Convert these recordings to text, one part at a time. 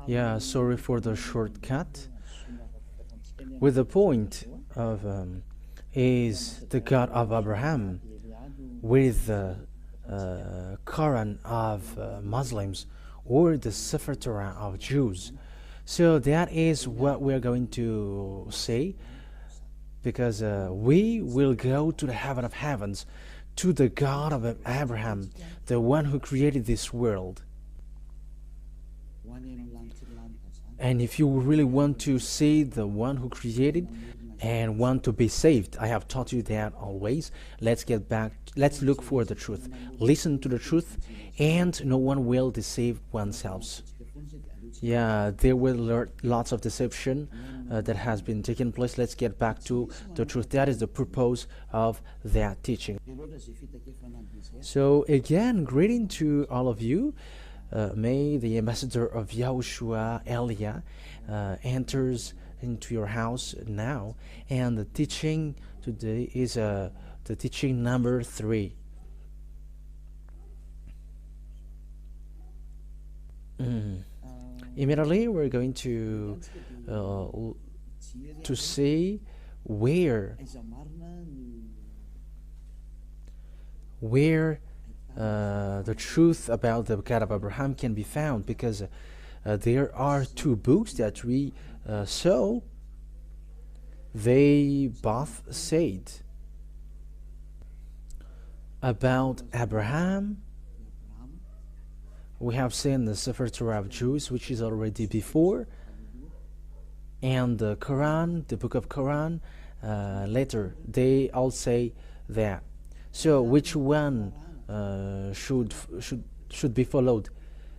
Yeah, sorry for the shortcut. With the point of is the God of Abraham with the Quran of Muslims or the Sefer Torah of Jews. So that is what we're going to say, because we will go to the heaven of heavens, to the God of Abraham, the one who created this world. And if you really want to see the one who created and want to be saved, I have taught you that always. Let's get back, let's look for the truth. Listen to the truth, and no one will deceive oneself. Yeah, there were lots of deception that has been taking place. Let's get back to the truth. That is the purpose of that teaching. So again, greeting to all of you. May the ambassador of YAHOSHUAH, Elia, enters into your house now. And the teaching today is the teaching number 3. Immediately we're going to see where the truth about the God of Abraham can be found, because there are 2 books that we saw. They both said about Abraham. We have seen the Sefer Torah of Jews, which is already before, and the Quran, the book of Quran, later. They all say that. So which one should be followed?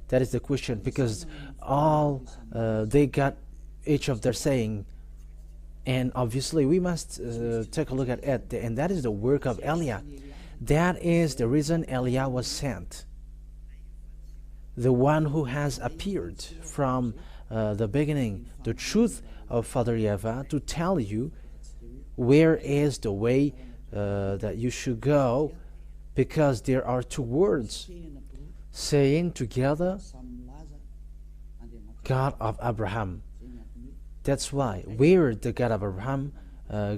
That is the question, because all they got each of their saying, and obviously we must take a look at it, and that is the work of Elia. That is the reason Elia was sent, the one who has appeared from the beginning, the truth of Father YAHVAH, to tell you where is the way that you should go, because there are 2 words saying together, God of Abraham. That's why where the God of Abraham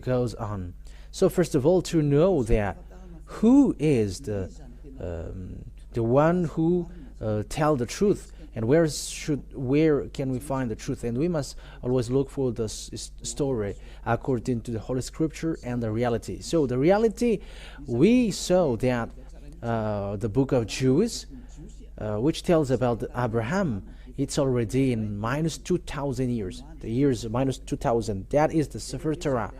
goes on. So first of all, to know that who is the one who tell the truth, and where can we find the truth? And we must always look for the story according to the Holy Scripture and the reality. So the reality, we saw that the book of Jews, which tells about Abraham, it's already in minus 2,000 years. The years minus 2,000. That is the Sefer Torah.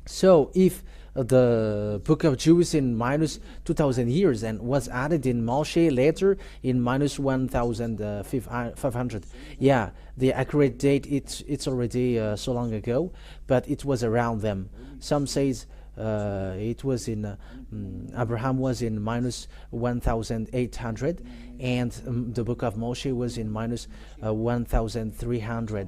So if the book of Jews in minus 2,000 years and was added in Moshe later in minus 1,500. Yeah, the accurate date, it's already so long ago, but it was around them. Some says it was in Abraham was in minus 1,800, and the book of Moshe was in minus 1,300.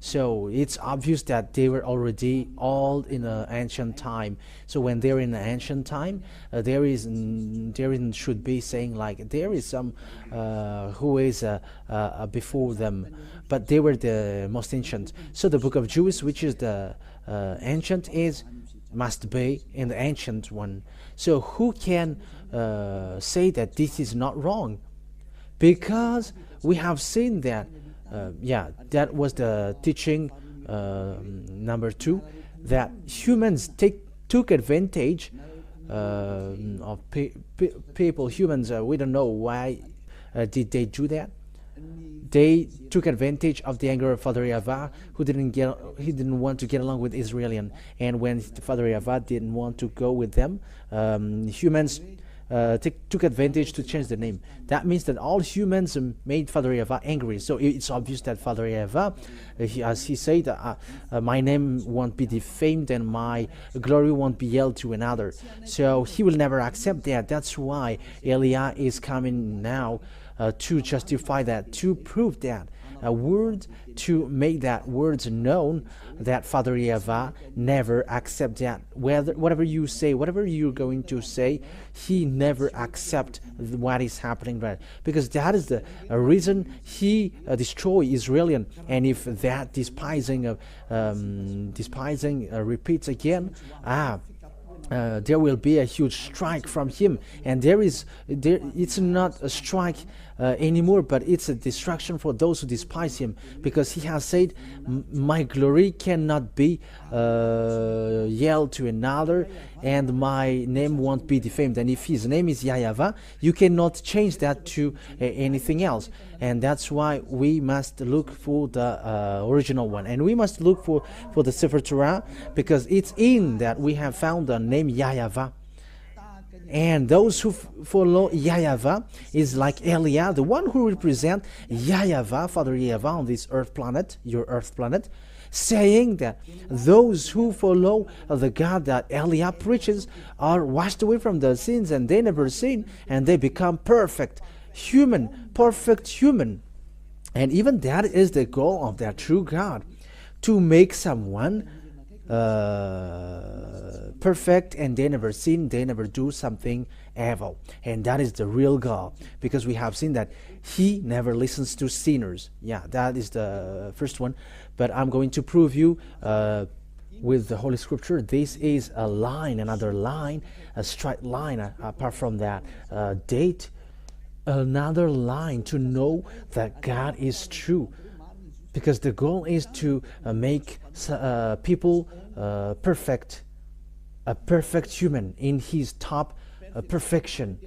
So it's obvious that they were already all in an ancient time. So when they're in an ancient time, there should be saying like there is some who is before them, but they were the most ancient. So the book of Jews, which is the ancient, must be in the ancient one. So who can say that this is not wrong? Because we have seen that, that was the teaching number 2, that humans took advantage of people. Humans, we don't know why did they do that. They took advantage of the anger of Father YAHVAH, who didn't want to get along with Israelian, and when Father YAHVAH didn't want to go with them, humans took advantage to change the name. That means that all humans made Father YAHVAH angry. So it's obvious that Father YAHVAH, as he said, my name won't be defamed and my glory won't be yelled to another. So he will never accept that. That's why Elia is coming now to justify that, to prove that a word to make that word known, that Father YAHVAH never accept that. Whatever you say, whatever you're going to say, he never accept what is happening, right? Because that is the reason he destroy Israelian. And if that despising repeats again, there will be a huge strike from him, and it's not a strike anymore, but it's a destruction for those who despise him, because he has said, my glory cannot be yelled to another, and my name won't be defamed. And if his name is YAHVAH, you cannot change that to anything else. And that's why we must look for the original one, and we must look for the sefer Torah, because it's in that we have found the name YAHVAH. And those who follow YAHVAH is like Eliah, the one who represents YAHVAH, Father YAHVAH, on this earth planet, your earth planet, saying that those who follow the God that Eliah preaches are washed away from their sins, and they never sin, and they become perfect human. And even that is the goal of that true God, to make someone perfect, and they never sin, they never do something evil. And that is the real God, because we have seen that he never listens to sinners. Yeah, that is the first one. But I'm going to prove you with the Holy Scripture. This is a line, another line, a straight line, apart from that date, another line to know that God is true. Because the goal is to make people perfect, a perfect human in his top perfection.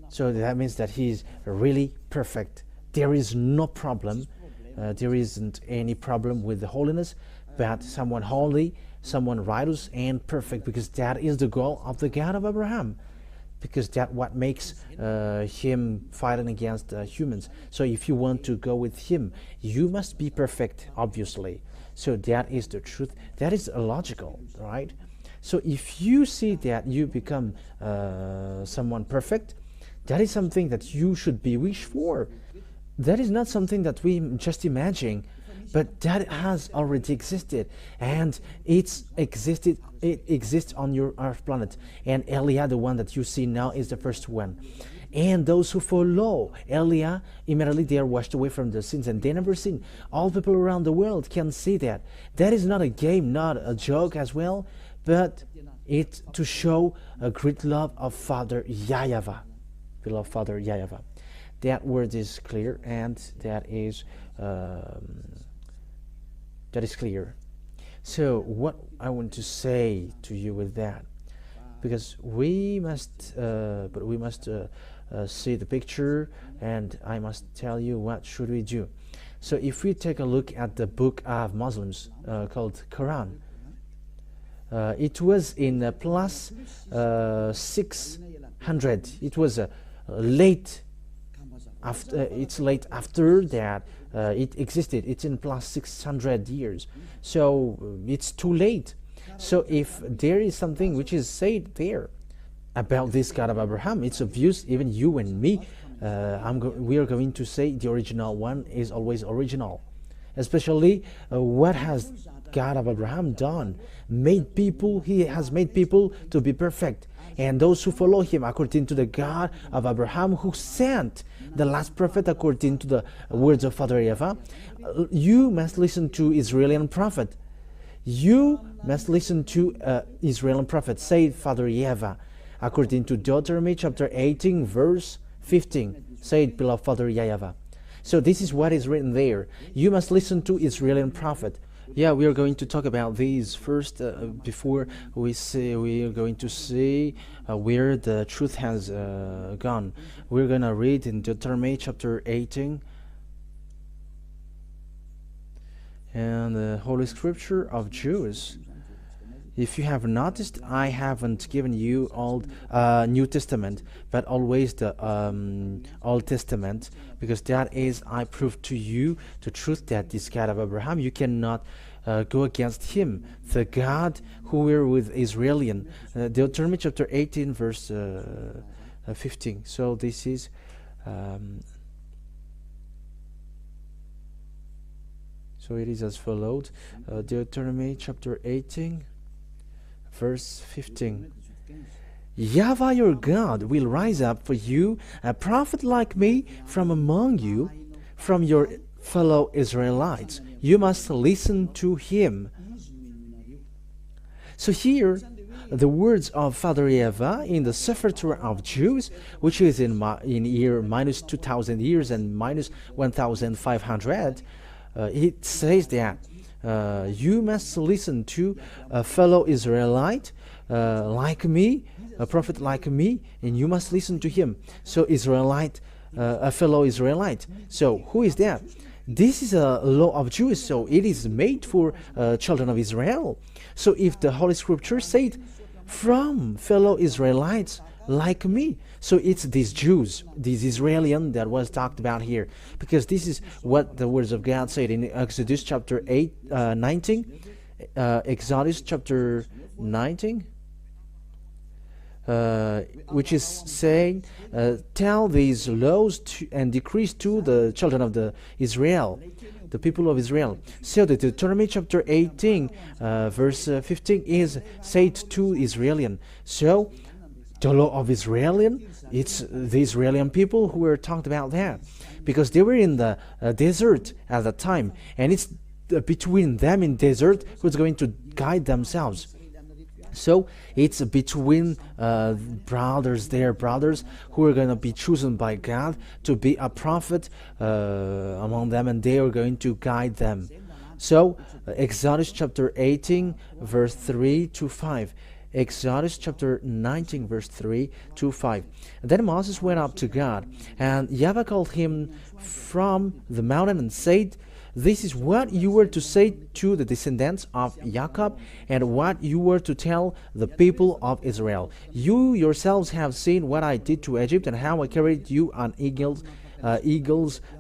So that means that he is really perfect. There is no problem. There isn't any problem with the holiness, but someone holy, someone righteous and perfect, because that is the goal of the God of Abraham. Because that's what makes him fighting against humans. So if you want to go with him, you must be perfect, obviously. So that is the truth. That is logical, right? So if you see that you become someone perfect, that is something that you should be wished for. That is not something that we just imagine, but that has already existed, and it exists on your earth planet. And Eliah, the one that you see now, is the first one. And those who follow Eliah, immediately they are washed away from their sins, and they never sin. All people around the world can see that. That is not a game, not a joke as well, but it's to show a great love of Father YAHVAH, beloved Father YAHVAH. That word is clear, and that is clear. So what I want to say to you with that, because we must see the picture, and I must tell you what should we do. So if we take a look at the book of Muslims called Quran, it was in plus 600. It was late after. It's late after that. It existed. It's in plus 600 years. So it's too late. So if there is something which is said there about this God of Abraham, it's obvious. Even you and me, we are going to say the original one is always original. Especially what has God of Abraham done? He has made people to be perfect. And those who follow him according to the God of Abraham, who sent the last prophet according to the words of Father YAHVAH, you must listen to Israeli prophet. You must listen to Israeli prophet, say Father YAHVAH, according to Deuteronomy chapter 18, verse 15. Say it, beloved Father YAHVAH. So this is what is written there. You must listen to Israeli prophet. Yeah, we are going to talk about these first before we are going to see where the truth has gone. We're going to read in Deuteronomy chapter 18, and the Holy Scripture of Jews. If you have noticed, I haven't given you Old New Testament, but always the Old Testament, because that is, I prove to you the truth that this God of Abraham, you cannot go against him, the God who were with Israelian. Deuteronomy chapter 18, verse 15. So this is So it is as followed. Deuteronomy chapter 18, verse 15. YAHVAH your God will rise up for you a prophet like me from among you, from your fellow Israelites. You must listen to him. So here, the words of Father YAHVAH in the sefer of Jews, which is in year minus 2,000 years and minus 1,500, it says that you must listen to a fellow Israelite like me, a prophet like me, and you must listen to him. So Israelite, a fellow Israelite. So who is that? This is a law of Jews, so it is made for children of Israel. So if the Holy Scripture said, from fellow Israelites like me, so it's these Jews, these Israelian that was talked about here, because this is what the words of God said in Exodus chapter 19, Exodus chapter 19, which is saying, tell these laws and decrees to the children of the Israel, the people of Israel. So the Deuteronomy chapter 18, verse 15 is said to Israelian. So the law of Israelian, it's the Israelian people who were talked about that, because they were in the desert at the time, and it's between them in desert who's going to guide themselves. So it's between brothers, their brothers, who are going to be chosen by God to be a prophet among them, and they are going to guide them. So Exodus chapter 18, verse 3 to 5. Exodus chapter 19, verse 3 to 5. Then Moses went up to God, and YAHVAH called him from the mountain and said, this is what you were to say to the descendants of Jacob, and what you were to tell the people of Israel. You yourselves have seen what I did to Egypt, and how I carried you on eagles'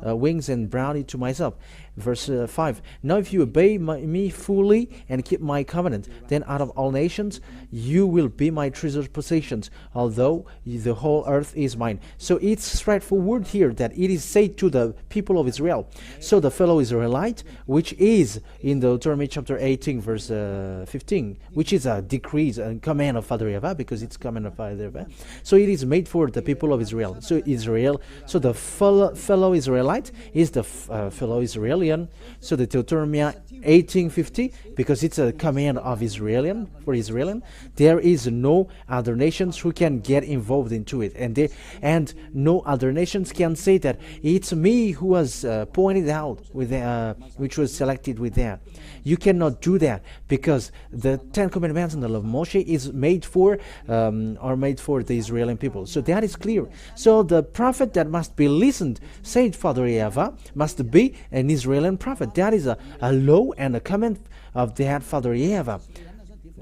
wings and brought it to myself. Verse 5. Now if you obey me fully and keep my covenant, then out of all nations you will be my treasured possessions, although the whole earth is mine. So it's straightforward here that it is said to the people of Israel. So the fellow Israelite, which is in the Deuteronomy chapter 18, verse 15, which is a decree and command of Father YAHVAH, because it's command of Father YAHVAH. So it is made for the people of Israel. So the fellow Israelite is the fellow Israeli. So the Deuteronomy 18:50, because it's a command of Israelian, for Israelian, there is no other nations who can get involved into it, and no other nations can say that it's me who was pointed out with which was selected with that. You cannot do that, because the 10 Commandments and the law of Moshe is made for the Israeli people. So that is clear. So the prophet that must be listened, said Father YAHVAH, must be an Israeli prophet. That is a law and a command of that Father YAHVAH,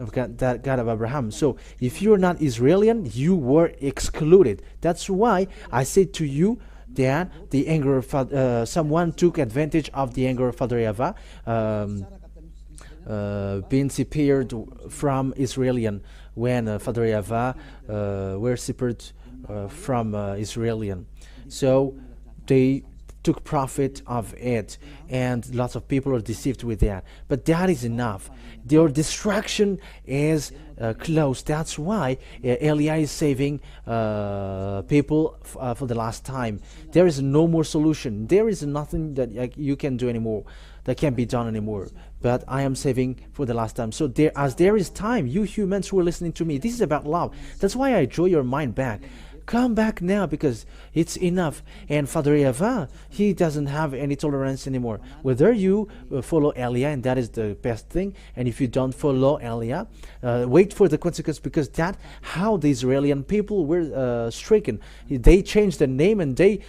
of God, that God of Abraham. So if you are not Israeli, you were excluded. That's why I said to you that the anger of someone took advantage of the anger of Father YAHVAH, being separated from Israelian, when Father YAHVAH were separated from Israelian. So they took profit of it, and lots of people are deceived with that. But that is enough. Their destruction is close. That's why Eliah is saving people for the last time. There is no more solution. There is nothing that you can do anymore, that can be done anymore. But I am saving for the last time. So as there is time, you humans who are listening to me, this is about love. That's why I draw your mind back. Come back now, because it's enough. And Father YAHVAH, he doesn't have any tolerance anymore. Whether you follow Eliah, and that is the best thing, and if you don't follow Eliah, wait for the consequence, because that's how the Israeli people were stricken. They changed the name, and they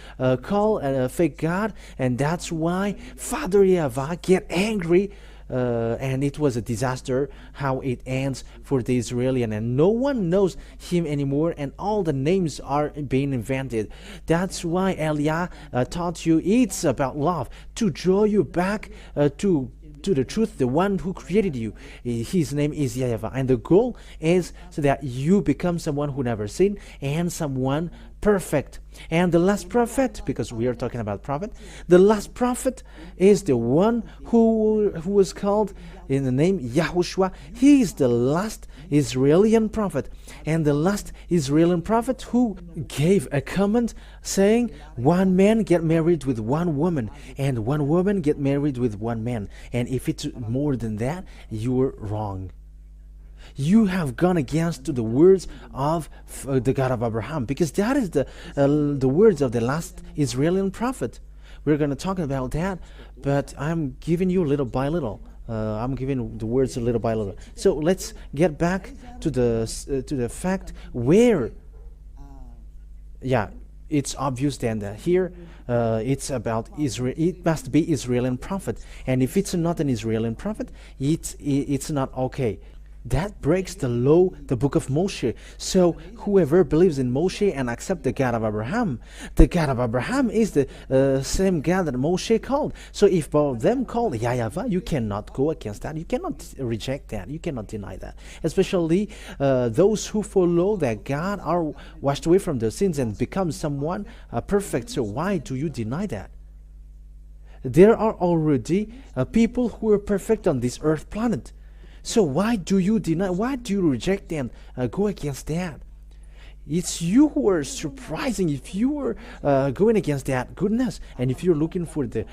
call a fake God, and that's why Father YAHVAH get angry. And it was a disaster how it ends for the Israelian, and no one knows him anymore, and all the names are being invented. That's why Eliah taught you it's about love, to draw you back to the truth, the one who created you. His name is YAHVAH, and the goal is so that you become someone who never sinned, and someone perfect. And the last prophet, because we are talking about prophet, the last prophet is the one who was called in the name YAHOSHUAH. He is the last Israeli prophet, and the last Israeli prophet who gave a command saying, one man get married with one woman, and one woman get married with one man, and if it's more than that, you're wrong. You have gone against to the words of the God of Abraham, because that is the words of the last Israeli prophet. We're going to talk about that, but I'm giving you little by little. I'm giving the words little by little. So let's get back to the fact where, yeah, it's obvious then that here it's about Israel. It must be Israeli prophet, and if it's not an Israeli prophet, it's not okay. That breaks the law, the book of Moshe. So whoever believes in Moshe and accepts the God of Abraham is the same God that Moshe called. So if both of them called YAHVAH, you cannot go against that. You cannot reject that. You cannot deny that. Especially those who follow that God are washed away from their sins and become someone perfect. So why do you deny that? There are already people who are perfect on this earth planet. So why do you deny, why do you reject and go against that? It's you who are surprising if you are going against that goodness. And if you're looking for the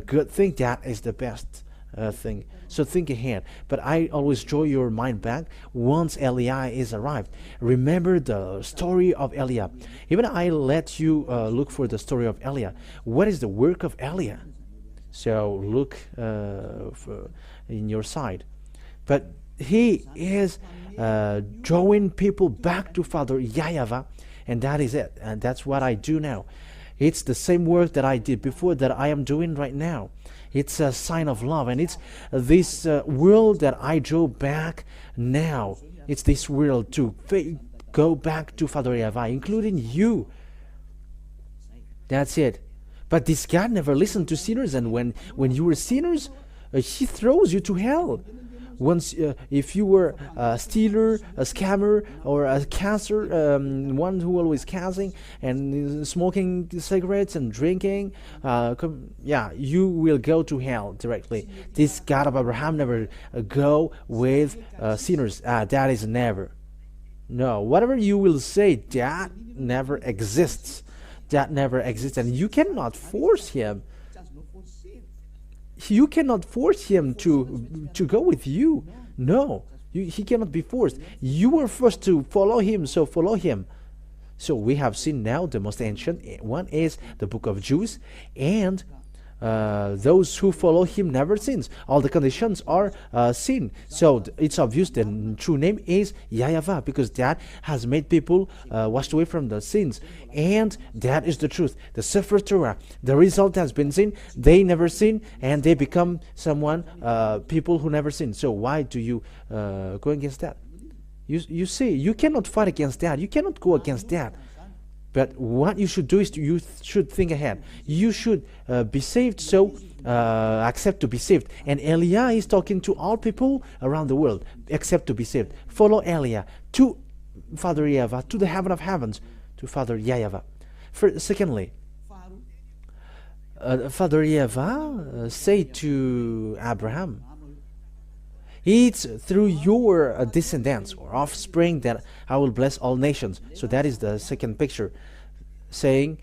good thing, that is the best thing. So think ahead. But I always draw your mind back once Eliah is arrived. Remember the story of Eliah. Even I let you look for the story of Eliah. What is the work of Eliah? So look in your side. But he is drawing people back to Father YAHVAH, and that is it. And that's what I do now. It's the same work that I did before that I am doing right now. It's a sign of love, and it's this world that I draw back now. It's this world to go back to Father YAHVAH, including you. That's it. But this God never listened to sinners, and when you were sinners, he throws you to hell. Once, if you were a stealer, a scammer, or a cancer, one who always causing and smoking cigarettes and drinking, you will go to hell directly. This God of Abraham never go with sinners. That is never. No, whatever you will say, that never exists. That never exists, and you cannot force him. You cannot force him to go with you. No, he cannot be forced. You were forced to follow him, so follow him. So we have seen now the most ancient one is the book of Jude, and those who follow him never sins. All the conditions are sin. So it's obvious the true name is YAHVAH, because that has made people washed away from the sins, and that is the truth. The sefer Torah, the result has been sin. They never sin, and they become someone, people who never sin. So why do you go against that? You see, you cannot fight against that. You cannot go against that. But what you should do is you should think ahead. You should be saved, so accept to be saved. And Eliah is talking to all people around the world, accept to be saved. Follow Eliah to Father YAHVAH, to the heaven of heavens, to Father YAHVAH. Secondly, Father YAHVAH say to Abraham, it's through your descendants or offspring that I will bless all nations. So that is the second picture, saying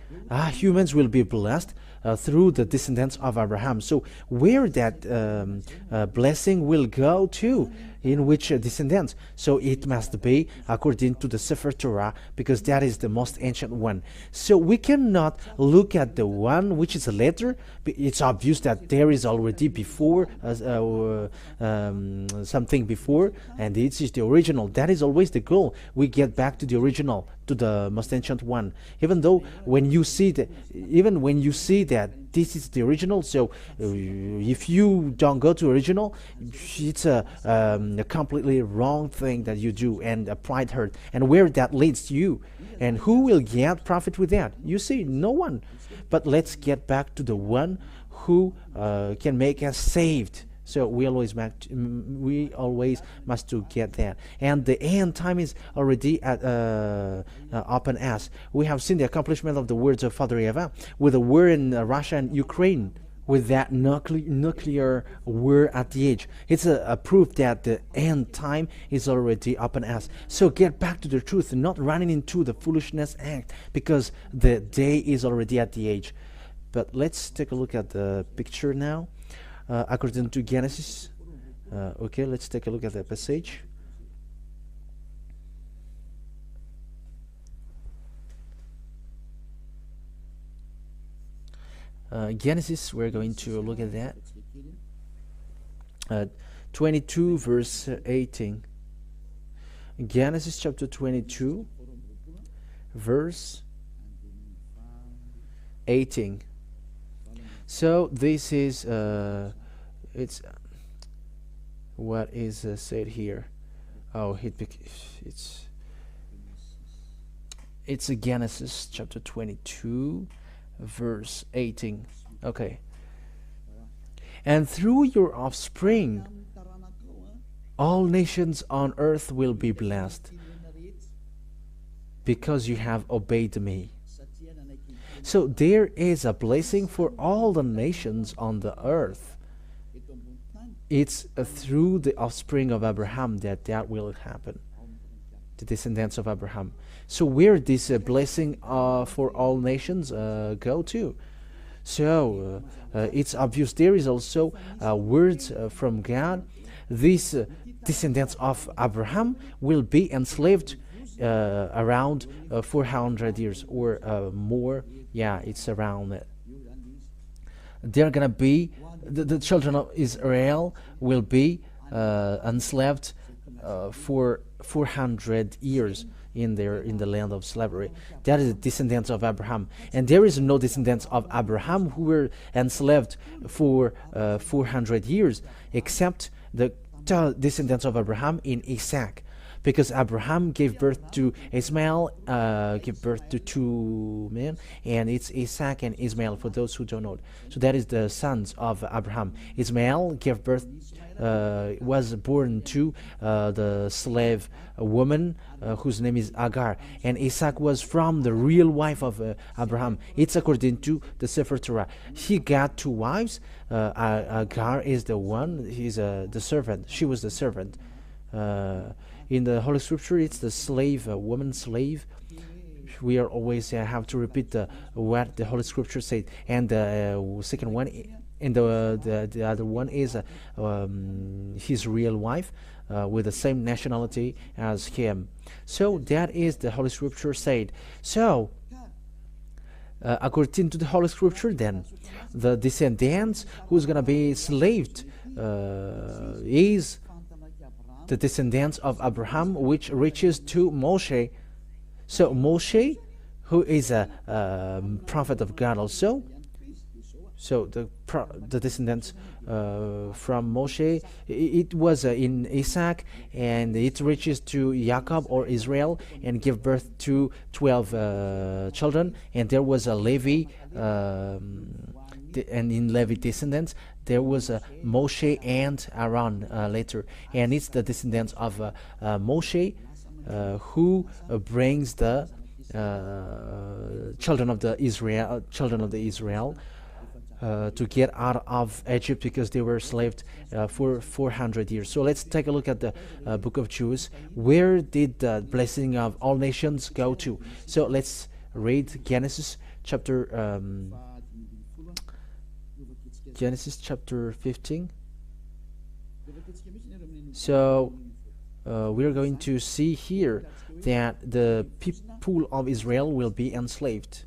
humans will be blessed through the descendants of Abraham. So where that blessing will go to, in which descendants? So it must be according to the Sefer Torah, because that is the most ancient one. So we cannot look at the one which is a letter. It's obvious that there is already before something before, and this is the original. That is always the goal. We get back to the original, to the most ancient one. Even though when you see that that this is the original, so if you don't go to original, it's a completely wrong thing that you do, and a pride hurt, and where that leads you, and who will get profit with that? You see, no one. But let's get back to the one who can make us saved. So we always must to get that. And the end time is already at open as. We have seen the accomplishment of the words of Father YAHVAH with the war in Russia and Ukraine, with that nuclear war at the edge. It's a proof that the end time is already open as. So get back to the truth, not running into the foolishness act, because the day is already at the edge. But let's take a look at the picture now. According to Genesis, okay, let's take a look at the passage. Genesis, we're going to look at that. 22 verse 18. Genesis chapter 22 verse 18. So this is it's what is said here. Oh, it's a Genesis chapter 22 verse 18. Okay. And through your offspring all nations on earth will be blessed, because you have obeyed me. So there is a blessing for all the nations on the earth. It's through the offspring of Abraham that will happen, the descendants of Abraham. So where this blessing for all nations go to? So it's obvious there is also words from God. These descendants of Abraham will be enslaved around 400 years or more. Yeah, it's around it. They're gonna be the children of Israel will be enslaved for 400 years in the land of slavery. That is the descendants of Abraham, and there is no descendants of Abraham who were enslaved for 400 years, except the descendants of Abraham in Isaac. Because Abraham gave birth to Ismail, gave birth to two men, and it's Isaac and Ismail for those who don't know. So that is the sons of Abraham. Ismail gave birth, was born to the slave woman whose name is Agar, and Isaac was from the real wife of Abraham. It's according to the sefer Torah. He got two wives. Agar is the one. He's the servant. She was the servant. In the Holy Scripture, it's the slave, woman slave. We are always have to repeat what the Holy Scripture said. And the second one, and the other one is his real wife with the same nationality as him. So that is the Holy Scripture said. So according to the Holy Scripture, then the descendants who's gonna be enslaved is the descendants of Abraham, which reaches to Moshe. So Moshe, who is a prophet of God also. So the descendants from Moshe, it was in Isaac, and it reaches to Jacob or Israel and give birth to 12 children. And there was a Levi, and in Levi descendants there was Moshe and Aaron later, and it's the descendants of Moshe who brings the children of the Israel to get out of Egypt, because they were enslaved for 400 years. So let's take a look at the book of Jude. Where did the blessing of all nations go to? So let's read Genesis chapter 15. So we are going to see here that the people of Israel will be enslaved.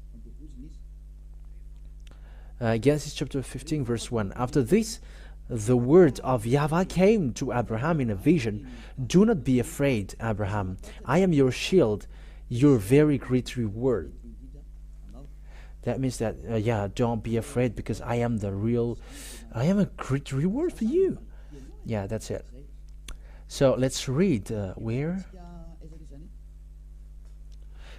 Genesis chapter 15 verse 1. After this, the word of YAHVAH came to Abraham in a vision. Do not be afraid, Abraham. I am your shield, your very great reward. That means that, don't be afraid, because I am a great reward for you. Yeah, that's it. So let's read where.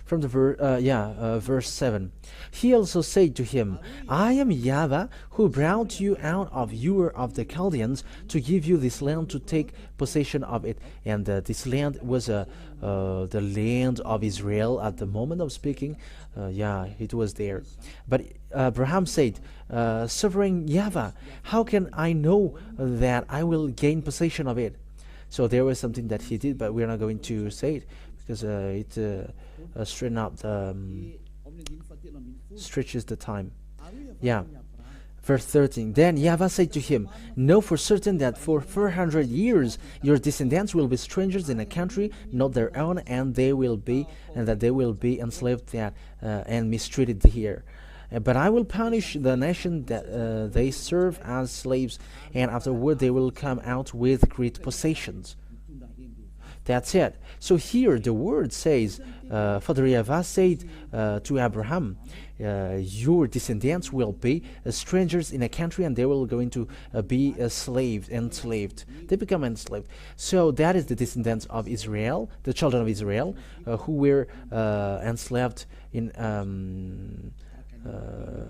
from the verse 7. He also said to him, I am YAHVAH, who brought you out of Ur of the Chaldeans to give you this land to take possession of it. And this land was the land of Israel at the moment of speaking. It was there. But Abraham said, Sovereign YAHVAH, how can I know that I will gain possession of it? So there was something that he did, but we're not going to say it because it straighten out stretches the time. Verse 13. Then YAHVAH said to him, Know for certain that for 400 years your descendants will be strangers in a country not their own, and that they will be enslaved and mistreated here. But I will punish the nation that they serve as slaves, and afterward they will come out with great possessions. That's it. So here the word says, Father YAHVAH said to Abraham, your descendants will be strangers in a country, and they will going to be enslaved. They become enslaved. So that is the descendants of Israel, the children of Israel, who were enslaved in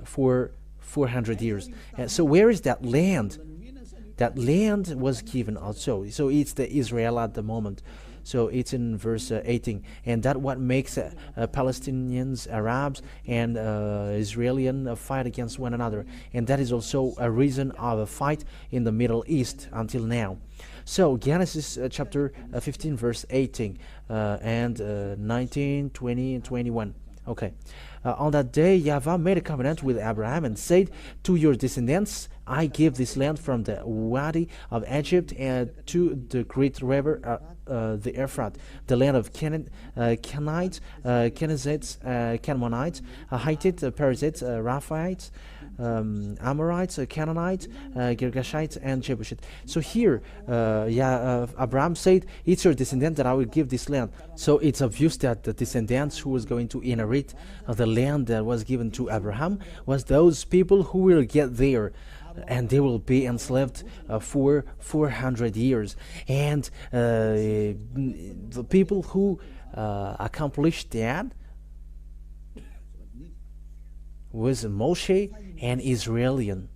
for 400 years. So where is that land? That land was given also. So it's the Israel at the moment. So it's in verse 18, and that what makes Palestinians, Arabs, and Israelis fight against one another, and that is also a reason of a fight in the Middle East until now. So Genesis chapter 15, verse 18, and 19, 20, and 21. Okay. On that day, YAHVAH made a covenant with Abraham and said, To your descendants I give this land from the Wadi of Egypt and to the great river, the Euphrates, the land of Canaanites, Kenizzites, Canaanites, Hittites, Perizzites, Rephaites, Amorites, Canaanites, Girgashites, and Jebusites. So here, Abraham said, it's your descendant that I will give this land. So it's obvious that the descendants who was going to inherit the land that was given to Abraham was those people who will get there, and they will be enslaved for 400 years. And the people who accomplished that was Moshe and Israelian.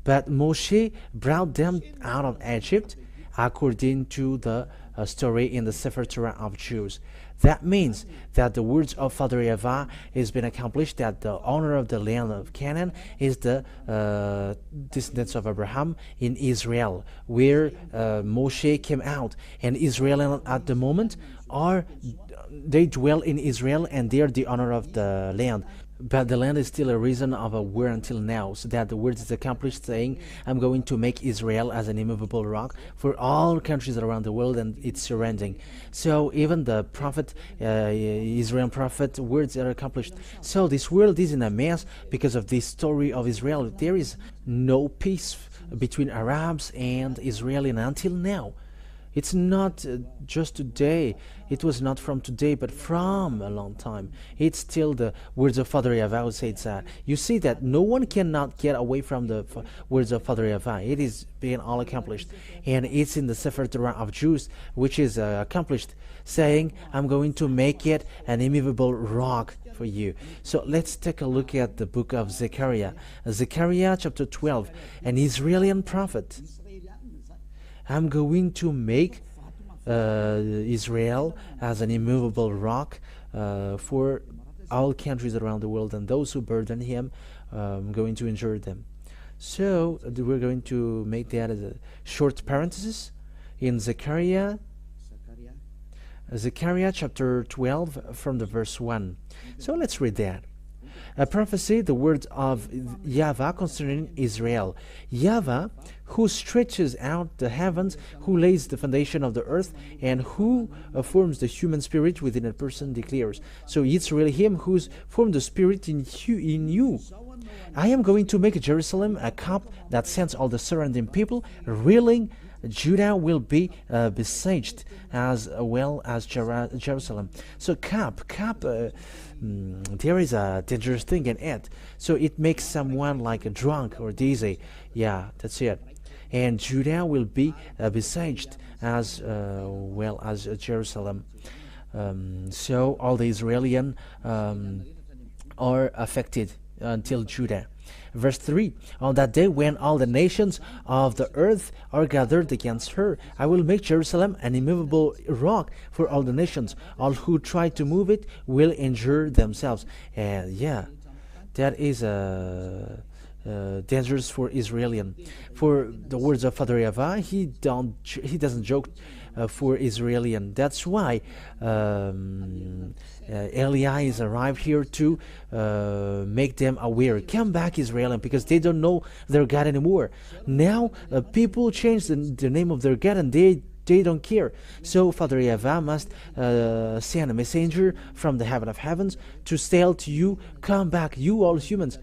But Moshe brought them out of Egypt according to the story in the sefer torat of Jews. That means that the words of Father YAHVAH has been accomplished, that the owner of the land of Canaan is the descendants of Abraham in Israel, where Moshe came out. And Israel at the moment they dwell in Israel, and they are the owner of the land. But the land is still a reason of a war until now, so that the word is accomplished, saying, I'm going to make Israel as an immovable rock for all countries around the world, and it's surrounding. So even the prophet, Israel prophet, words are accomplished. So this world is in a mess because of this story of Israel. There is no peace between Arabs and Israeli until now. It's not just today. It was not from today, but from a long time. It's still the words of Father YAHVAH who says that. You see that no one cannot get away from the words of Father YAHVAH. It is being all accomplished. And it's in the sefer torat of Jews, which is accomplished, saying, I'm going to make it an immovable rock for you. So let's take a look at the book of Zechariah. Zechariah chapter 12, an Israeli prophet. I'm going to make Israel as an immovable rock for all countries around the world, and those who burden him, I'm going to injure them. So we're going to make that as a short parenthesis in Zechariah chapter 12 from the verse 1. So let's read that. A prophecy, the words of YAHVAH concerning Israel. YAHVAH, who stretches out the heavens, who lays the foundation of the earth, and who forms the human spirit within a person, declares. So it's really him who's formed the spirit in you. I am going to make Jerusalem a cup that sends all the surrounding people reeling. Judah will be besieged as well as Jerusalem. So cup, there is a dangerous thing in it. So it makes someone like a drunk or dizzy. Yeah, that's it. And Judah will be besieged as well as Jerusalem. So all the Israelian are affected until Judah. Verse 3, on that day when all the nations of the earth are gathered against her, I will make Jerusalem an immovable rock for all the nations. All who try to move it will injure themselves. And yeah, that is dangerous for Israelian. For the words of Father YAHVAH, he doesn't joke for Israelian. That's why Elias arrived here to make them aware. Come back, Israelian, because they don't know their God anymore. Now people change the name of their God, and they don't care. So Father YAHVAH must send a messenger from the heaven of heavens to tell to you, come back, you all humans.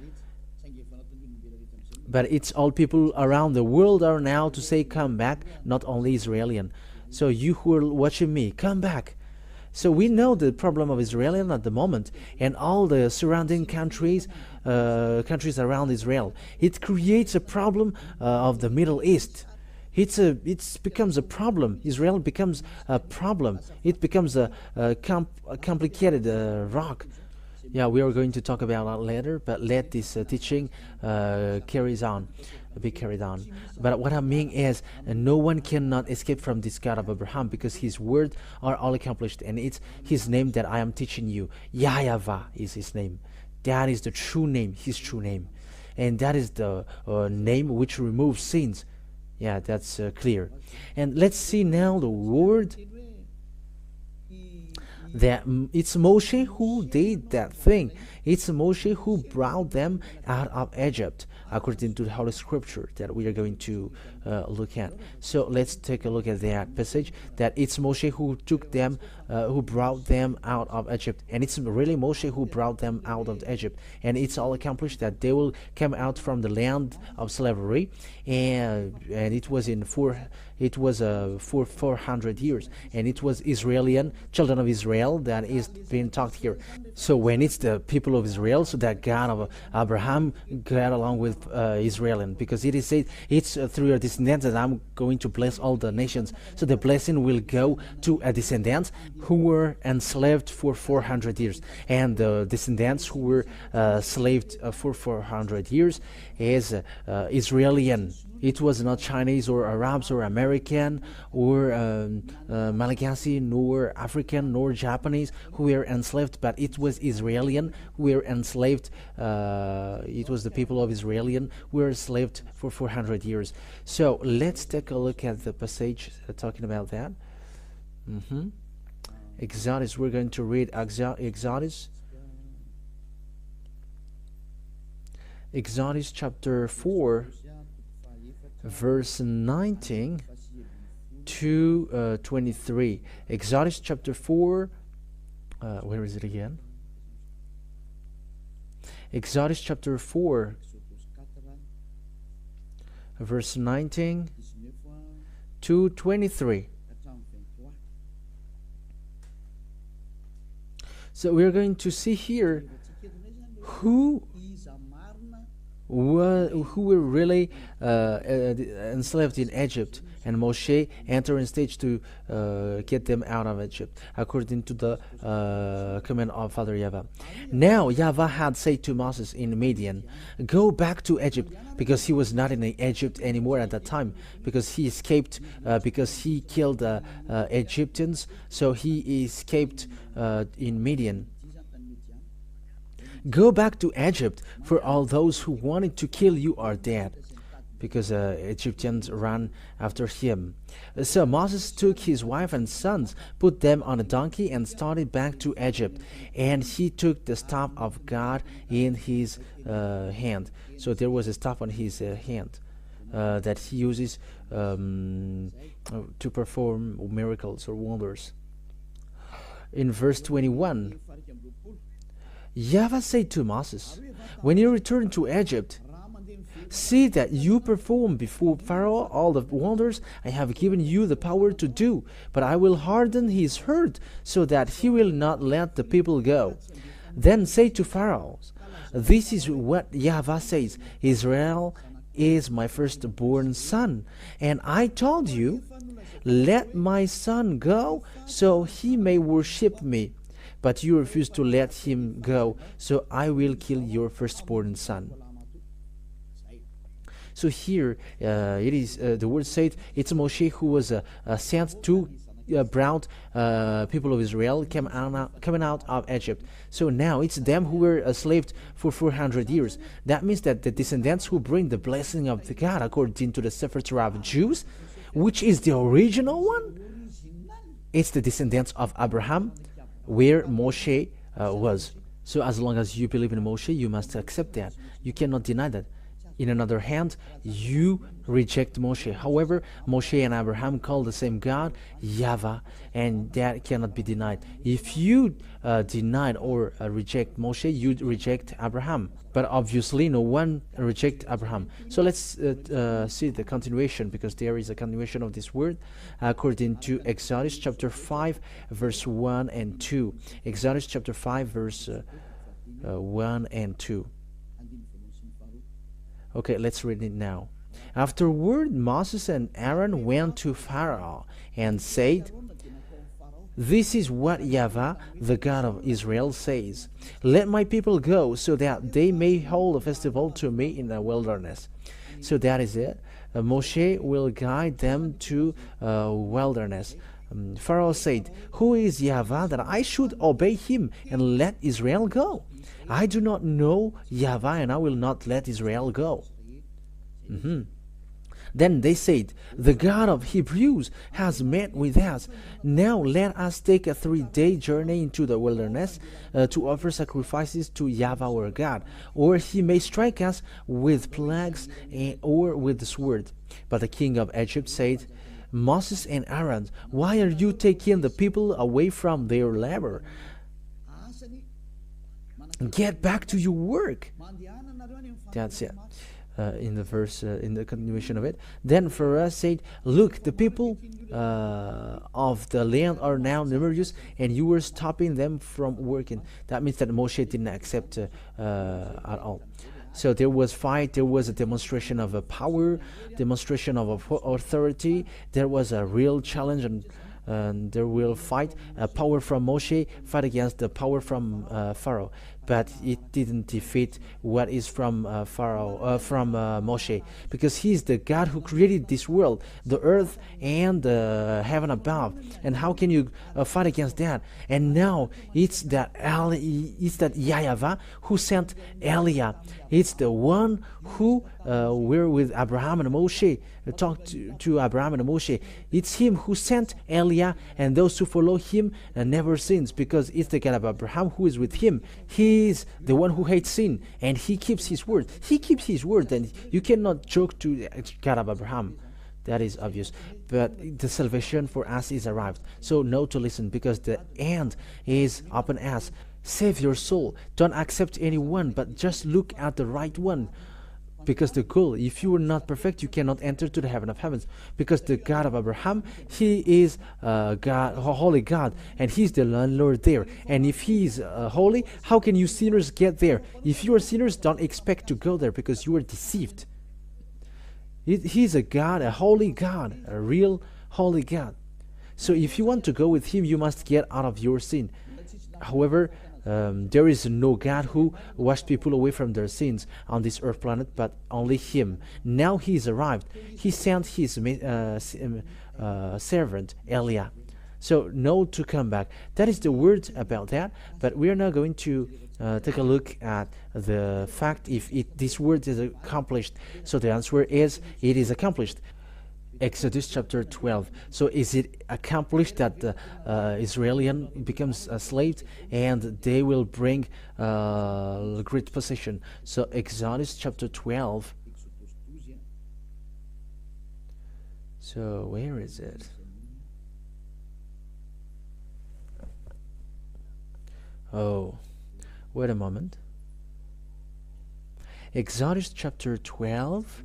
But it's all people around the world are now to say come back, not only Israelian. So you who are watching me, come back. So we know the problem of Israelian at the moment, and all the surrounding countries around Israel. It creates a problem of the Middle East. It becomes a problem. Israel becomes a problem. It becomes a complicated rock. Yeah, we are going to talk about that later, but let this teaching be carried on. But what I mean is, no one cannot escape from this God of Abraham, because his words are all accomplished, and it's his name that I am teaching you. YAHVAH is his name. That is the true name, his true name. And that is the name which removes sins. Yeah, that's clear. And let's see now the word that it's Moshe who did that thing. It's Moshe who brought them out of Egypt, according to the Holy Scripture that we are going to look at. So let's take a look at that passage, that it's Moshe who took them, who brought them out of Egypt. And it's really Moshe who brought them out of Egypt. And it's all accomplished that they will come out from the land of slavery. And it was for 400 years. And it was Israelian, children of Israel, that is being talked here. So when it's the people of Israel, so that God of Abraham got along with Israelian, because it is said, it's through your descendants that I'm going to bless all the nations. So the blessing will go to a descendants who were enslaved for 400 years. And the descendants who were slaved for 400 years is Israelian. It was not Chinese or Arabs or American or Malagasy, nor African, nor Japanese who were enslaved, but it was Israelian who were enslaved. It was the people of Israelian who were enslaved for 400 years. So let's take a look at the passage talking about that. Exodus, we're going to read Exodus chapter 4, verse 19 to 23. Exodus chapter 4, where is it again? Exodus chapter 4, verse 19 to 23. So we're going to see here who were really enslaved in Egypt, and Moshe entered in stage to get them out of Egypt, according to the command of Father YAHVAH. Now YAHVAH had said to Moses in Midian, go back to Egypt, because he was not in Egypt anymore at that time, because he escaped, because he killed Egyptians, so he escaped in Midian. Go back to Egypt, for all those who wanted to kill you are dead, because Egyptians ran after him. So Moses took his wife and sons, put them on a donkey, and started back to Egypt. And he took the staff of God in his hand. So there was a staff on his hand that he uses to perform miracles or wonders. In verse 21, YAHVAH said to Moses, when you return to Egypt, see that you perform before Pharaoh all the wonders I have given you the power to do, but I will harden his heart so that he will not let the people go. Then say to Pharaoh, this is what YAHVAH says, Israel is my firstborn son. And I told you, let my son go so he may worship me. But you refuse to let him go, so I will kill your firstborn son. So here it is the word said it's Moshe who was sent to brought people of Israel coming out of Egypt. So now it's them who were enslaved for 400 years. That means that the descendants who bring the blessing of the God according to the sefer of Jews, which is the original one, it's the descendants of Abraham, where Moshe was. So as long as you believe in Moshe, you must accept that. You cannot deny that. In another hand, you reject Moshe. However, Moshe and Abraham call the same God, YAHVAH, and that cannot be denied. If you deny or reject Moshe, you reject Abraham. But obviously, no one reject Abraham. So let's see the continuation, because there is a continuation of this word according to Exodus chapter 5, verse 1 and 2. Exodus chapter 5, verse 1 and 2. Okay, let's read it now. Afterward, Moses and Aaron went to Pharaoh and said, "This is what YAHVAH, the God of Israel, says. Let my people go so that they may hold a festival to me in the wilderness." So that is it. Moshe will guide them to wilderness. Pharaoh said, "Who is YAHVAH that I should obey him and let Israel go? I do not know YAHVAH, and I will not let Israel go." Then they said, "The God of Hebrews has met with us. Now let us take a 3-day journey into the wilderness to offer sacrifices to YAHVAH our God, or he may strike us with plagues or with the sword." But the king of Egypt said, "Moses and Aaron, why are you taking the people away from their labor? Get back to your work." That's it. In the verse, in the continuation of it. Then Pharaoh said, "Look, the people of the land are now numerous, and you were stopping them from working." That means that Moshe didn't accept at all. So there was fight, there was a demonstration of a power, demonstration of authority, there was a real challenge, and there will fight a power from Moshe, fight against the power from Pharaoh. But it didn't defeat what is from Moshe, because he is the God who created this world, the earth and the heaven above. And how can you fight against that? And now it's that YAHVAH who sent Eliah. It's the one who were with Abraham and Moshe, talked to Abraham and Moshe. It's him who sent Eliah, and those who follow him never sins, because it's the God of Abraham who is with him. He is the one who hates sin, and he keeps his word. He keeps his word, and you cannot joke to the God of Abraham. That is obvious. But the salvation for us is arrived. So know to listen, because the end is upon us. Save your soul. Don't accept anyone, but just look at the right one. Because the goal, if you are not perfect, you cannot enter to the heaven of heavens. Because the God of Abraham, he is God, a holy God, and he's the landlord there. And if he is holy, how can you sinners get there? If you are sinners, don't expect to go there, because you are deceived. He's a God, a holy God, a real holy God. So if you want to go with him, you must get out of your sin. However, there is no God who washed people away from their sins on this earth planet, but only him. Now he is arrived. He sent his servant Eliah. So know to come back. That is the word about that. But we are now going to take a look at the fact if this word is accomplished. So the answer is, it is accomplished. Exodus chapter 12. So is it accomplished that the Israelian becomes a slave and they will bring great possession? So Exodus chapter 12. So where is it? Oh, wait a moment. Exodus chapter 12.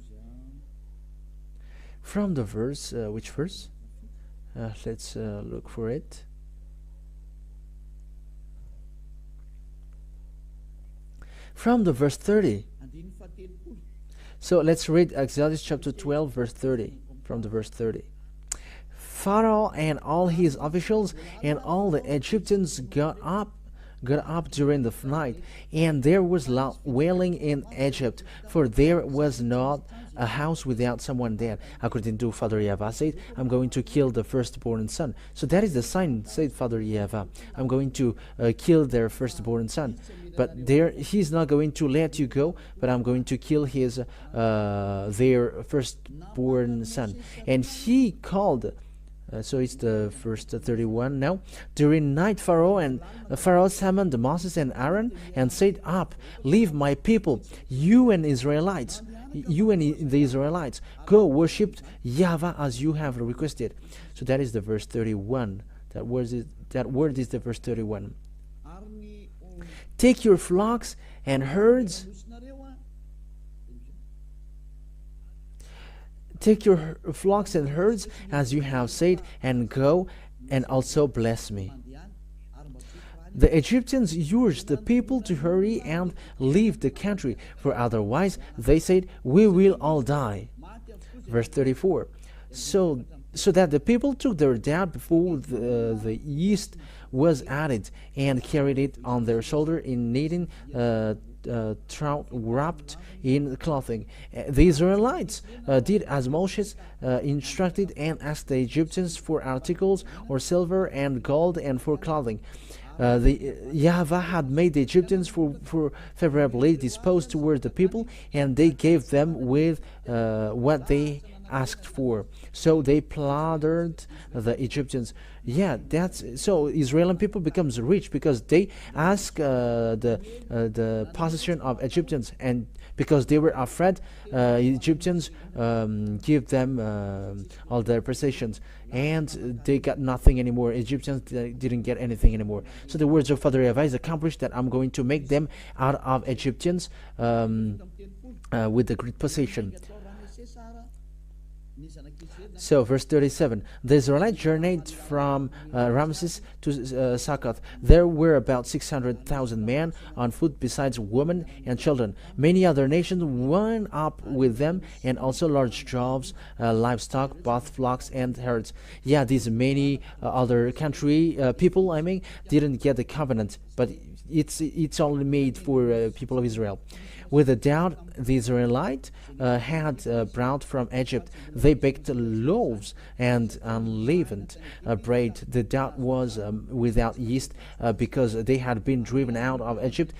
From the verse, which verse? Let's look for it. From the verse 30. So let's read Exodus chapter 12, verse 30, from the verse 30. Pharaoh and all his officials and all the Egyptians got up during the night, and there was loud wailing in Egypt, for there was not a house without someone dead. According to Father YAHVAH said, I'm going to kill the firstborn son. So that is the sign, said Father YAHVAH. I'm going to kill their firstborn son. But he's not going to let you go, but I'm going to kill their firstborn son. And he called. So it's the first 31 now. During night, Pharaoh summoned Moses and Aaron and said, "Up, leave my people, you and the Israelites, go worship YAHVAH as you have requested." So that is the verse 31. That word is the verse 31. Take your flocks and herds. Take your flocks and herds as you have said, and go and also bless me. The Egyptians urged the people to hurry and leave the country, for otherwise, they said, we will all die. Verse 34. So that the people took their doubt before the yeast was added, and carried it on their shoulder in kneading trout wrapped in clothing. The Israelites did as Moses instructed, and asked the Egyptians for articles or silver and gold and for clothing. The YAHVAH had made the Egyptians for favorably disposed toward the people, and they gave them with what they asked for. So they plundered the Egyptians. Yeah, that's so. Israeli people becomes rich because they ask the possession of Egyptians, and because they were afraid, Egyptians give them all their possessions, and they got nothing anymore. Egyptians didn't get anything anymore. So the words of Father YAHVAH is accomplished, that I'm going to make them out of Egyptians with the great possession. So verse 37, the Israelites journeyed from Ramses to Succoth. There were about 600,000 men on foot, besides women and children. Many other nations went up with them, and also large droves, livestock, both flocks and herds. Yeah, these many other country people, didn't get the covenant, but it's only made for people of Israel. With a doubt, the Israelites had brought from Egypt. They baked loaves and unleavened bread. The doubt was without yeast because they had been driven out of Egypt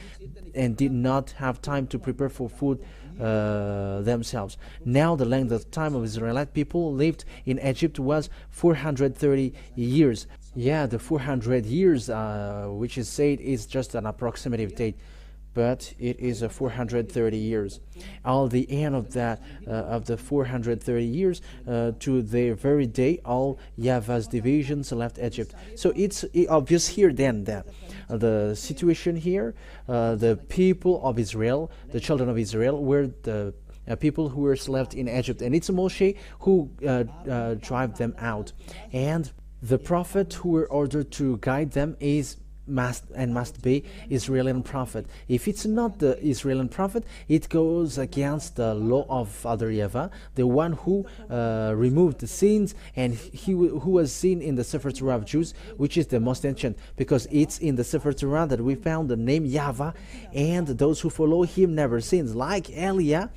and did not have time to prepare for food themselves. Now the length of time of Israelite people lived in Egypt was 430 years. Yeah, the 400 years, which is said, is just an approximative date, but it is 430 years. All the end of that, of the 430 years, to the very day, all YAHVAH's divisions left Egypt. So it's obvious here then that the situation here, the people of Israel, the children of Israel, were the people who were left in Egypt, and it's Moshe who drive them out, and the prophet who were ordered to guide them must be Israeli prophet. If it's not the Israeli prophet, it goes against the law of Father YAHVAH, the one who removed the sins, and who was seen in the sefer Torah of Jews, which is the most ancient, because it's in the sefer Torah that we found the name YAHVAH, and those who follow him never sins, like Eliah,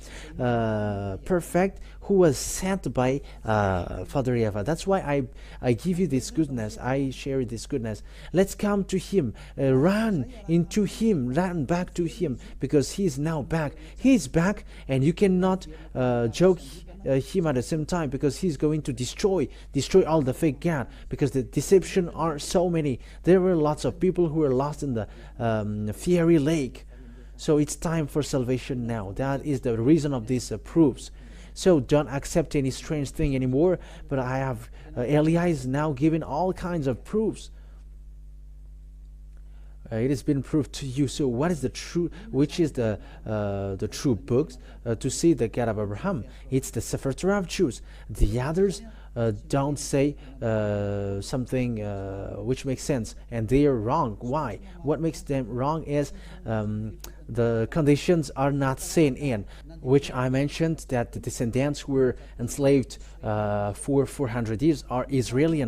perfect, who was sent by Father YAHVAH. That's why I give you this goodness, I share this goodness. Let's come to him, run into him, run back to him, because he's now back. He's back, and you cannot joke him at the same time, because he's going to destroy all the fake God, because the deception are so many. There were lots of people who were lost in the fiery lake. So it's time for salvation now. That is the reason of these proofs. So don't accept any strange thing anymore, but I have Eliah is now giving all kinds of proofs. It has been proved to you. So what is the true, which is the true books to see the God of Abraham? It's the Sefer Torah of Jews. The others don't say something which makes sense, and they are wrong. Why? What makes them wrong is the conditions are not seen in, which I mentioned, that the descendants who were enslaved for 400 years are Israeli,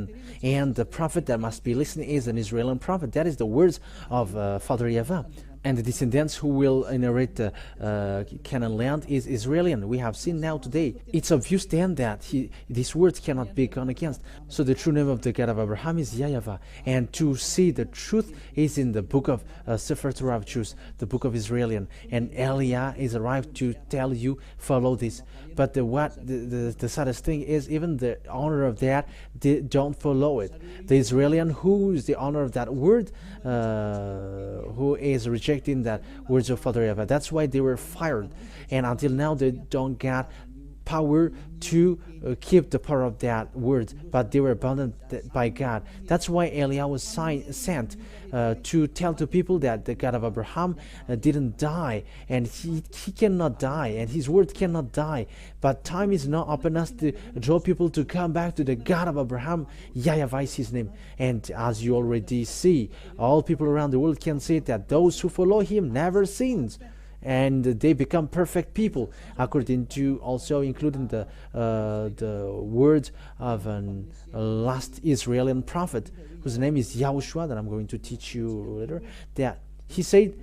and the prophet that must be listening is an Israeli prophet. That is the words of Father YAHVAH. And the descendants who will inherit the Canaan land is Israeli. We have seen now today. It's obvious then that these words cannot be gone against. So the true name of the God of Abraham is YAHVAH. And to see the truth is in the book of Sefer Torah of Jews, the book of Israeli. And Eliah is arrived to tell you, follow this. But the saddest thing is, even the honor of that, they don't follow it. The Israeli who is the honor of that word, who is rejecting that words of Father YAHVAH. That's why they were fired, and until now they don't get power to keep the power of that word, but they were abandoned by God. That's why Eliah was sent to tell to people that the God of Abraham didn't die, and he cannot die, and his word cannot die. But time is not upon us to draw people to come back to the God of Abraham. YAHVAH is his name, and as you already see, all people around the world can see that those who follow him never sins, and they become perfect people, according to also including the words of a last Israeli prophet whose name is YAHOSHUAH, that I'm going to teach you later. That he said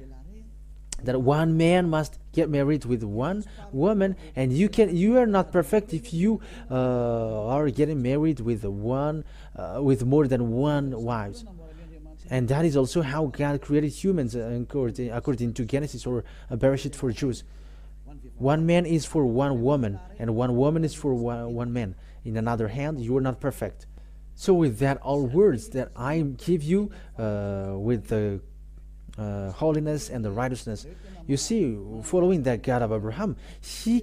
that one man must get married with one woman, and you are not perfect if you are getting married with more than one wife. And that is also how God created humans, according to Genesis or Bereshit for Jews. One man is for one woman, and one woman is for one man. In another hand, you are not perfect. So with that, all words that I give you with the holiness and the righteousness, you see, following that God of Abraham, he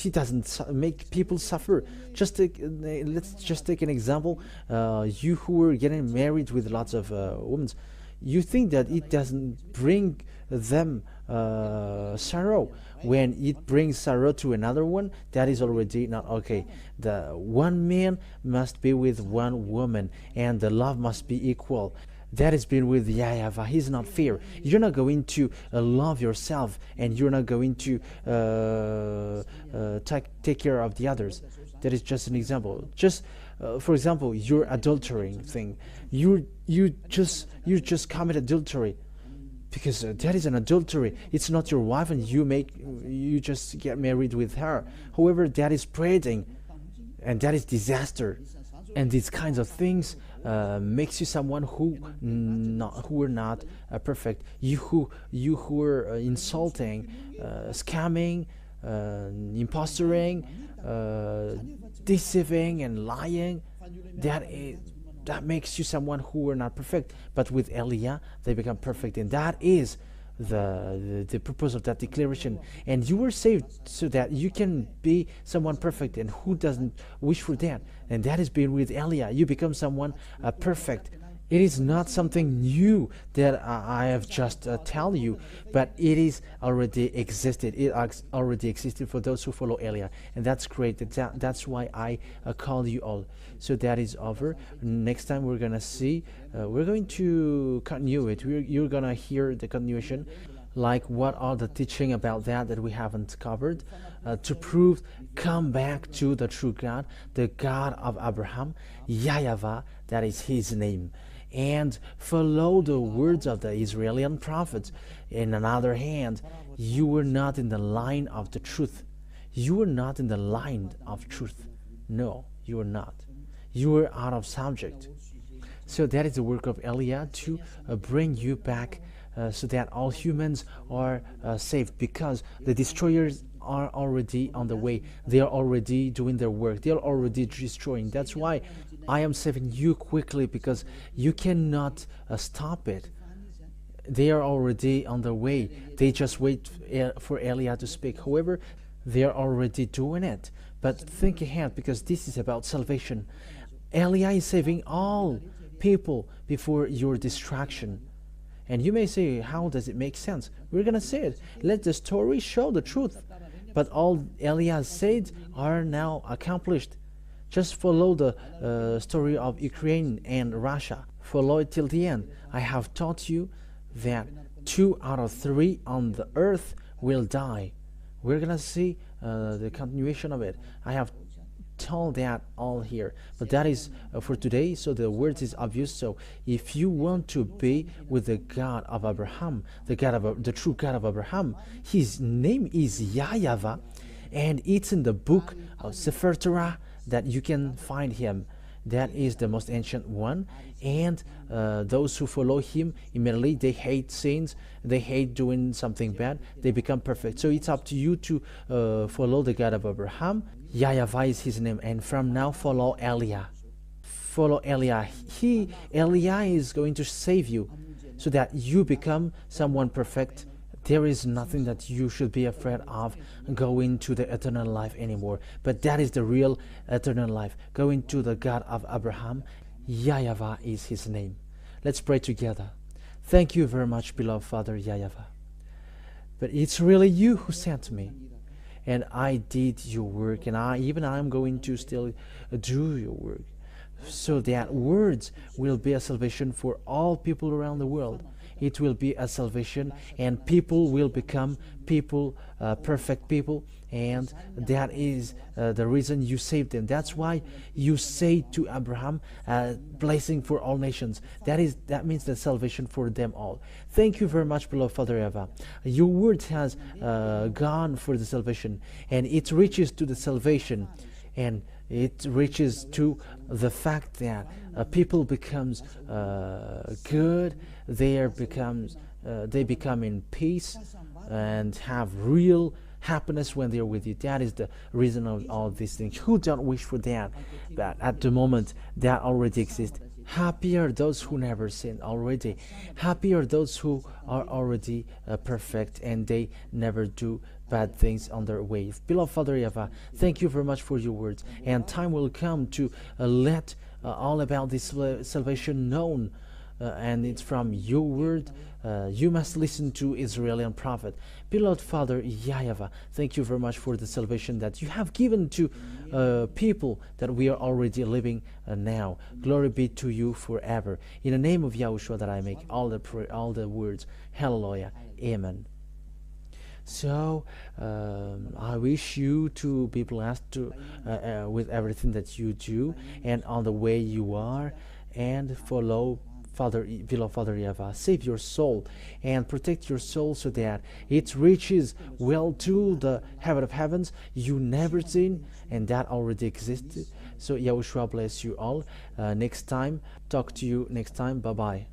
doesn't make people suffer. Let's just take an example. You who were getting married with lots of women, you think that it doesn't bring them sorrow. When it brings sorrow to another one, that is already not okay. The one man must be with one woman, and the love must be equal. That has been with YAHVAH. He's not fair. You're not going to love yourself, and you're not going to take care of the others. That is just an example. Just for example, your adultering thing. You just commit adultery, because that is an adultery. It's not your wife, and you just get married with her. However, that is spreading, and that is disaster. And these kinds of things makes you someone who are not perfect. You who are insulting, scamming, impostoring, deceiving and lying. That makes you someone who are not perfect. But with Eliah, they become perfect, and that is the purpose of that declaration. And you were saved so that you can be someone perfect, and who doesn't wish for that? And that has been with Eliah. You become someone perfect. It is not something new that I have just tell you, but it is already existed. It already existed for those who follow Eliah, and that's great. That's why I call you all. So that is over. Next time we're gonna see. We're going to continue it. You're gonna hear the continuation, like what are the teaching about that we haven't covered, to prove, come back to the true God, the God of Abraham, YAHVAH, that is his name, and follow the words of the Israeli prophets. In another hand, you were not in the line of the truth. You were not in the line of truth. No, you were not. You were out of subject. So that is the work of Eliah, to bring you back, so that all humans are saved, because the destroyers are already on the way. They are already doing their work. They are already destroying. That's why I am saving you quickly, because you cannot stop it. They are already on their way. They just wait for Eliah to speak. However, they are already doing it. But think ahead, because this is about salvation. Eliah is saving all people before your destruction. And you may say, how does it make sense? We're going to say it. Let the story show the truth. But all Eliah said are now accomplished. Just follow the story of Ukraine and Russia. Follow it till the end. I have taught you that 2 out of 3 on the earth will die. We're gonna see the continuation of it. I have told that all here, but that is for today. So the word is obvious. So if you want to be with the God of Abraham, the true God of Abraham, his name is YAHVAH, and it's in the book of sefer Torah that you can find him. That is the most ancient one, and those who follow him immediately, they hate sins, they hate doing something bad, they become perfect. So it's up to you to follow the God of Abraham. YAHVAH is his name, and from now follow Eliah. Follow Eliah. Eliah is going to save you so that you become someone perfect. There is nothing that you should be afraid of going to the eternal life anymore. But that is the real eternal life, going to the God of Abraham. YAHVAH is his name. Let's pray together. Thank you very much, beloved Father YAHVAH. But it's really you who sent me, and I did your work, and I'm going to still do your work, so that words will be a salvation for all people around the world. It will be a salvation, and people will become people, perfect people, and that is the reason you saved them. That's why you say to Abraham, blessing for all nations. That means the salvation for them all. Thank you very much, beloved Father YAHVAH. Your word has gone for the salvation, and it reaches to the salvation, and it reaches to the fact that people becomes good. They become in peace and have real happiness when they're with you. That is the reason of all these things. Who don't wish for that? But at the moment, that already exists. Happy are those who never sin already. Happy are those who are already perfect and they never do bad things on their way. Beloved Father YAHVAH, thank you very much for your words. And time will come to let all about this salvation known. And it's from your word. You must listen to Israeli prophet. Beloved Father YAHVAH, thank you very much for the salvation that you have given to people that we are already living now. Glory be to you forever. In the name of YAHOSHUAH that I make all the words. Hallelujah. Amen. So I wish you to be blessed with everything that you do and on the way you are, and follow beloved Father YAHVAH. Save your soul and protect your soul so that it reaches well to the heaven of heavens you never seen, and that already existed. So YAHOSHUAH bless you all. Next time, talk to you next time. Bye bye.